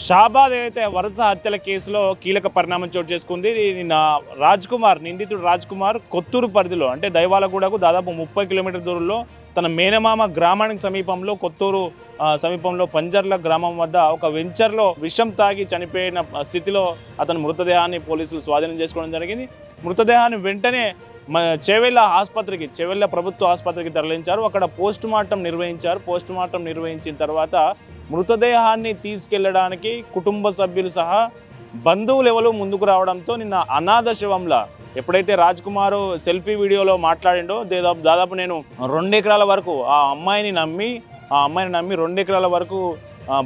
షాబాద్ ఏదైతే వరుస హత్యల కేసులో కీలక పరిణామం చోటు చేసుకుంది. నిన్న నిందితుడు రాజ్ కుమార్ కొత్తూరు పరిధిలో అంటే దైవాలగూడకు దాదాపు 30 కిలోమీటర్ల దూరంలో తన మేనమామ గ్రామానికి సమీపంలో కొత్తూరు సమీపంలో పంజర్ల గ్రామం వద్ద ఒక వెంచర్లో విషం తాగి చనిపోయిన స్థితిలో అతని మృతదేహాన్ని పోలీసులు స్వాధీనం చేసుకోవడం జరిగింది. మృతదేహాన్ని వెంటనే చేవెళ్ళ ప్రభుత్వ ఆసుపత్రికి తరలించారు. అక్కడ పోస్ట్ మార్టం నిర్వహించిన తర్వాత మృతదేహాన్ని తీసుకెళ్లడానికి కుటుంబ సభ్యులు సహా బంధువులు ఎవరు ముందుకు రావడంతో నిన్న అనాథ శవంలా ఎప్పుడైతే రాజ్ కుమార్ సెల్ఫీ వీడియోలో మాట్లాడిండో దాదాపు నేను 2 ఎకరాల వరకు ఆ అమ్మాయిని నమ్మి 2 ఎకరాల వరకు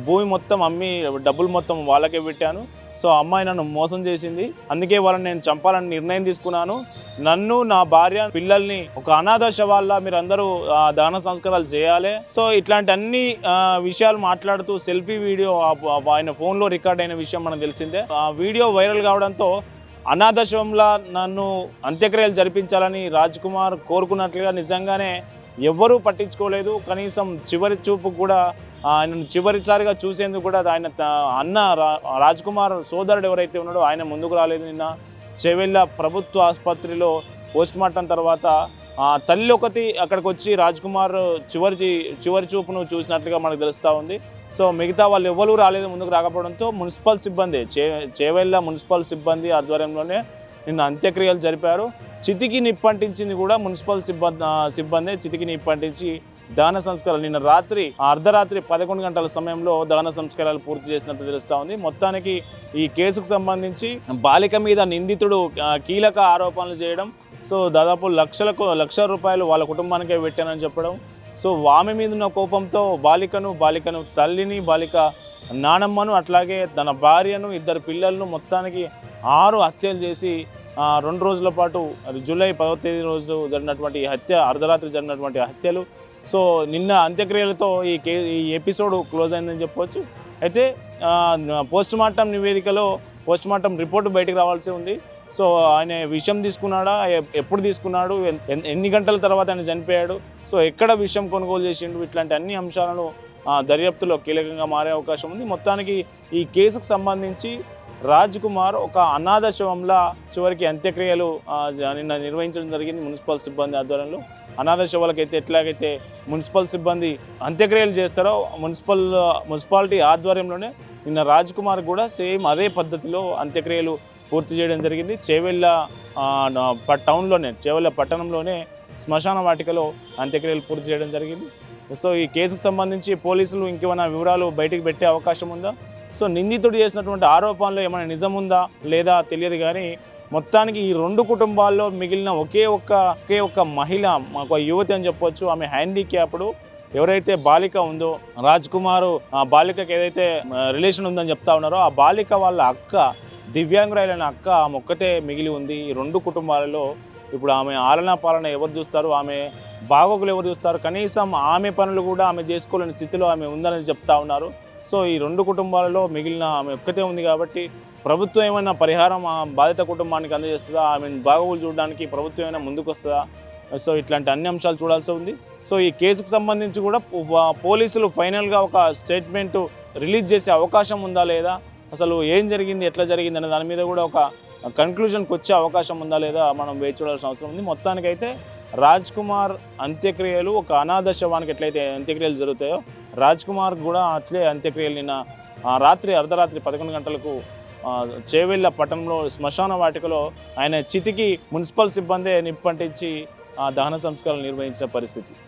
భూమి మొత్తం అమ్మి డబ్బులు మొత్తం వాళ్ళకే పెట్టాను. సో అమ్మాయి నన్ను మోసం చేసింది, అందుకే వాళ్ళని నేను చంపాలని నిర్ణయం తీసుకున్నాను. నన్ను, నా భార్య, పిల్లల్ని ఒక అనాథ శవాల్లా మీరందరూ దహన సంస్కారాలు చేయాలి. సో ఇట్లాంటి అన్ని విషయాలు మాట్లాడుతూ సెల్ఫీ వీడియో ఆయన ఫోన్లో రికార్డ్ అయిన విషయం మనకు తెలిసిందే. ఆ వీడియో వైరల్ కావడంతో అనాథ శవంలా నన్ను అంత్యక్రియలు జరిపించాలని రాజ్ కుమార్ కోరుకున్నట్లుగా నిజంగానే ఎవ్వరూ పట్టించుకోలేదు. కనీసం చివరి చూపు కూడా ఆయనను చివరిసారిగా చూసేందుకు కూడా ఆయన అన్న రాజ్ కుమార్ సోదరుడు ఎవరైతే ఉన్నాడో ఆయన ముందుకు రాలేదు. నిన్న చేవెళ్ళ ప్రభుత్వ ఆసుపత్రిలో పోస్ట్ మార్టం తర్వాత తల్లి ఒకటి అక్కడికి వచ్చి రాజ్ కుమార్ చివరి చూపును చూసినట్లుగా మనకు తెలుస్తూ ఉంది. సో మిగతా వాళ్ళు ఎవరూ రాలేదు, ముందుకు రాకపోవడంతో మున్సిపల్ సిబ్బంది చేవెళ్ళ మున్సిపల్ సిబ్బంది ఆధ్వర్యంలోనే నిన్న అంత్యక్రియలు జరిపారు. చితికి నిప్పంటించింది కూడా మున్సిపల్ సిబ్బంది చితికి నిప్పంటించి దహన సంస్కారాలు నిన్న అర్ధరాత్రి 11 గంటల సమయంలో దహన సంస్కారాలు పూర్తి చేసినట్టు తెలుస్తూ ఉంది. మొత్తానికి ఈ కేసుకు సంబంధించి బాలిక మీద నిందితుడు కీలక ఆరోపణలు చేయడం, సో దాదాపు లక్ష రూపాయలు వాళ్ళ కుటుంబానికే పెట్టానని చెప్పడం, సో ఆమె మీద ఉన్న కోపంతో బాలికను తల్లిని, బాలిక నానమ్మను, అట్లాగే తన భార్యను, 2 పిల్లలను మొత్తానికి 6 హత్యలు చేసి 2 రోజుల పాటు జూలై 10వ తేదీ రోజు జరిగినటువంటి అర్ధరాత్రి జరిగినటువంటి హత్యలు. సో నిన్న అంత్యక్రియలతో ఈ ఎపిసోడ్ క్లోజ్ అయిందని చెప్పవచ్చు. అయితే పోస్ట్ మార్టం రిపోర్టు బయటకు రావాల్సి ఉంది. సో ఆయన విషం తీసుకున్నాడా, ఎప్పుడు తీసుకున్నాడు, ఎన్ని గంటల తర్వాత ఆయన చనిపోయాడు, సో ఎక్కడ విషం కొనుగోలు చేసిండు, ఇట్లాంటి అన్ని అంశాలను దర్యాప్తులో కీలకంగా మారే అవకాశం ఉంది. మొత్తానికి ఈ కేసుకు సంబంధించి రాజ్ కుమార్ ఒక అనాథ శవంలా చివరికి అంత్యక్రియలు నిన్న నిర్వహించడం జరిగింది మున్సిపల్ సిబ్బంది ఆధ్వర్యంలో. అనాథ శవాలకైతే ఎట్లాగైతే మున్సిపల్ సిబ్బంది అంత్యక్రియలు చేస్తారో మున్సిపాలిటీ ఆధ్వర్యంలోనే నిన్న రాజ్ కుమార్ కూడా సేమ్ అదే పద్ధతిలో అంత్యక్రియలు పూర్తి చేయడం జరిగింది. చేవెళ్ళ పట్టణంలోనే శ్మశాన వాటికలో అంత్యక్రియలు పూర్తి చేయడం జరిగింది. సో ఈ కేసుకు సంబంధించి పోలీసులు ఇంకేమైనా వివరాలు బయటికి పెట్టే అవకాశం ఉందా, సో నిందితుడు చేసినటువంటి ఆరోపణలో ఏమైనా నిజం ఉందా లేదా తెలియదు. కానీ మొత్తానికి ఈ 2 కుటుంబాల్లో మిగిలిన ఒకే ఒక్క మహిళ, ఒక యువతి అని చెప్పొచ్చు. ఆమె హ్యాండిక్యాప్డ్. ఎవరైతే బాలిక ఉందో రాజ్ కుమార్ ఆ బాలికకి ఏదైతే రిలేషన్ ఉందని చెప్తా ఉన్నారో ఆ బాలిక వాళ్ళ అక్క, దివ్యాంగురాలైన అక్క, ఆమె ఒక్కతే మిగిలి ఉంది. ఈ 2 కుటుంబాలలో ఇప్పుడు ఆమె ఆలనా పాలన ఎవరు చూస్తారు, ఆమె బాగోగులు ఎవరు చూస్తారు, కనీసం ఆమె పనులు కూడా ఆమె చేసుకోలేని స్థితిలో ఆమె ఉందని చెప్తా ఉన్నారు. సో ఈ 2 కుటుంబాలలో మిగిలిన ఆమె ఒక్కతే ఉంది కాబట్టి ప్రభుత్వం ఏమైనా పరిహారం ఆ బాధిత కుటుంబానికి అందజేస్తుందా, ఆమె బాగోగులు చూడడానికి ప్రభుత్వం ఏమైనా ముందుకు వస్తుందా, సో ఇట్లాంటి అన్ని అంశాలు చూడాల్సి ఉంది. సో ఈ కేసుకు సంబంధించి కూడా పోలీసులు ఫైనల్గా ఒక స్టేట్మెంట్ రిలీజ్ చేసే అవకాశం ఉందా లేదా, అసలు ఏం జరిగింది, ఎట్లా జరిగింది అనే దాని మీద కూడా ఒక కన్క్లూజన్కి వచ్చే అవకాశం ఉందా లేదా మనం వేచి చూడాల్సిన అవసరం ఉంది. మొత్తానికైతే రాజ్ కుమార్ అంత్యక్రియలు ఒక అనాథ శవానికి ఎట్లయితే అంత్యక్రియలు జరుగుతాయో రాజ్ కుమార్ కూడా అట్లే అంత్యక్రియలు నిన్న అర్ధరాత్రి 11 గంటలకు చేవెళ్ళ పట్టణంలో శ్మశాన వాటికలో ఆయన చితికి మున్సిపల్ సిబ్బంది నిప్పంటించి దహన సంస్కారాలు నిర్వహించిన పరిస్థితి.